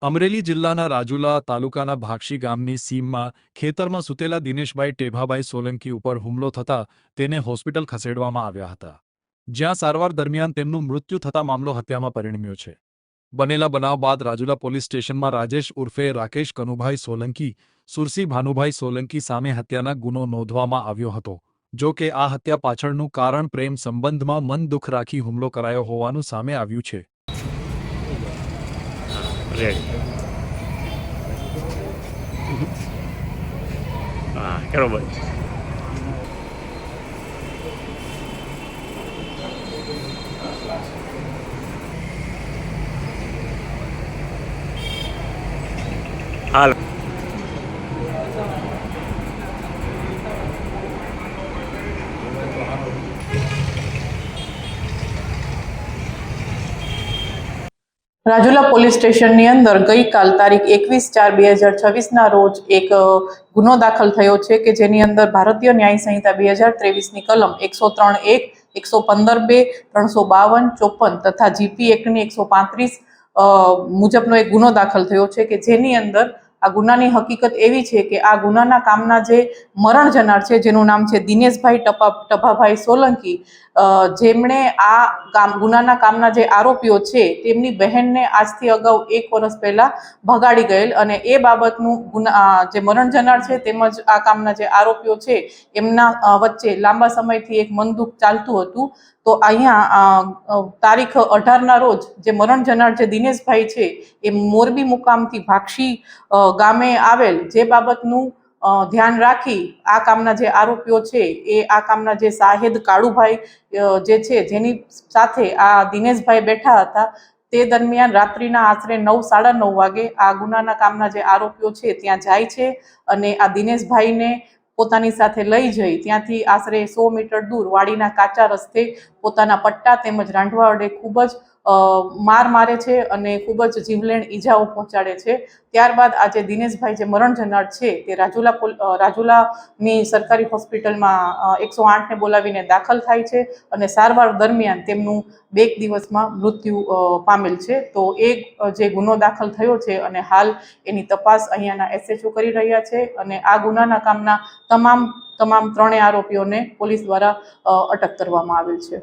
અમરેલી જિલ્લાના રાજુલા તાલુકાના ભાક્ષી ગામની સીમમાં ખેતરમાં સૂતેલા દિનેશભાઈ ટેભાભાઈ સોલંકી ઉપર હુમલો થતાં તેને હોસ્પિટલ ખસેડવામાં આવ્યા હતા, જ્યાં સારવાર દરમિયાન તેમનું મૃત્યુ થતા મામલો હત્યામાં પરિણમ્યો છે। બનેલા બનાવ બાદ રાજુલા પોલીસ સ્ટેશનમાં રાજેશ ઉર્ફે રાકેશ કનુભાઈ સોલંકી, સુરસી ભાનુભાઈ સોલંકી સામે હત્યાના ગુનો નોંધવામાં આવ્યો હતો। જો કે આ હત્યા પાછળનું કારણ પ્રેમ સંબંધમાં મન દુઃખ રાખી હુમલો કરાયો હોવાનું સામે આવ્યું છે। બરોબર। હાલ રાજુલા પોલીસ સ્ટેશનની અંદર ગઈકાલ તારીખ 21/4/2026 રોજ એક ગુનો દાખલ થયો છે કે જેની અંદર ભારતીય ન્યાય સંહિતા 2023ની કલમ 103(1), 115(2), 352, 54 તથા જીપી એક્ટની 135 મુજબનો એક ગુનો દાખલ થયો છે કે જેની અંદર આ ગુનાની હકીકત એવી છે કે આ ગુનાના કામના જે મરણ જનાર છે, જેનું નામ છે દિનેશભાઈ ટભાભાઈ સોલંકી, જેમણે આ ગુનાના કામના જે આરોપીઓ છે તેમની બહેનને આજથી અગાઉ 1 વર્ષ પહેલા ભગાડી ગયેલ અને એ બાબતનું જે મરણ જનાર છે તેમજ આ કામના જે આરોપીઓ છે એમના વચ્ચે લાંબા સમયથી એક મનદુખ ચાલતું હતું। તો અહીંયા તારીખ 18ના રોજ જે મરણ જનાર જે દિનેશભાઈ છે એ મોરબી મુકામથી ભાક્ષી ગામે આવેલ જે બાબતનું ધ્યાન રાખી આ કામના જે આરોપીઓ છે એ આ કામના જે શાહેદ કાળુભાઈ જે છે જેની સાથે આ દિનેશભાઈ બેઠા હતા તે દરમિયાન રાત્રિના આશરે 9-9:30 વાગે આ ગુનાના કામના જે આરોપીઓ છે ત્યાં જાય છે અને આ દિનેશભાઈને પોતાની સાથે લઈ જઈ ત્યાંથી આશરે 100 મીટર દૂર વાડીના કાચા રસ્તે પોતાના પટ્ટા તેમજ રાંધવા વડે ખૂબ જ માર મારે છે અને ખૂબ જ જીવલેણ ઈજાઓ પહોંચાડે છે। ત્યારબાદ આ જે દિનેશભાઈ જે મરણ જનાર છે તે રાજુલાની સરકારી હોસ્પિટલમાં 108ને બોલાવીને દાખલ થાય છે અને સારવાર દરમિયાન તેમનું 2 દિવસમાં મૃત્યુ પામેલ છે। તો એ જે ગુનો દાખલ થયો છે અને હાલ એની તપાસ અહીંયાના SHO કરી રહ્યા છે અને આ ગુનાના કામના તમામ ત્રણેય આરોપીઓને પોલીસ દ્વારા અટક કરવામાં આવેલ છે।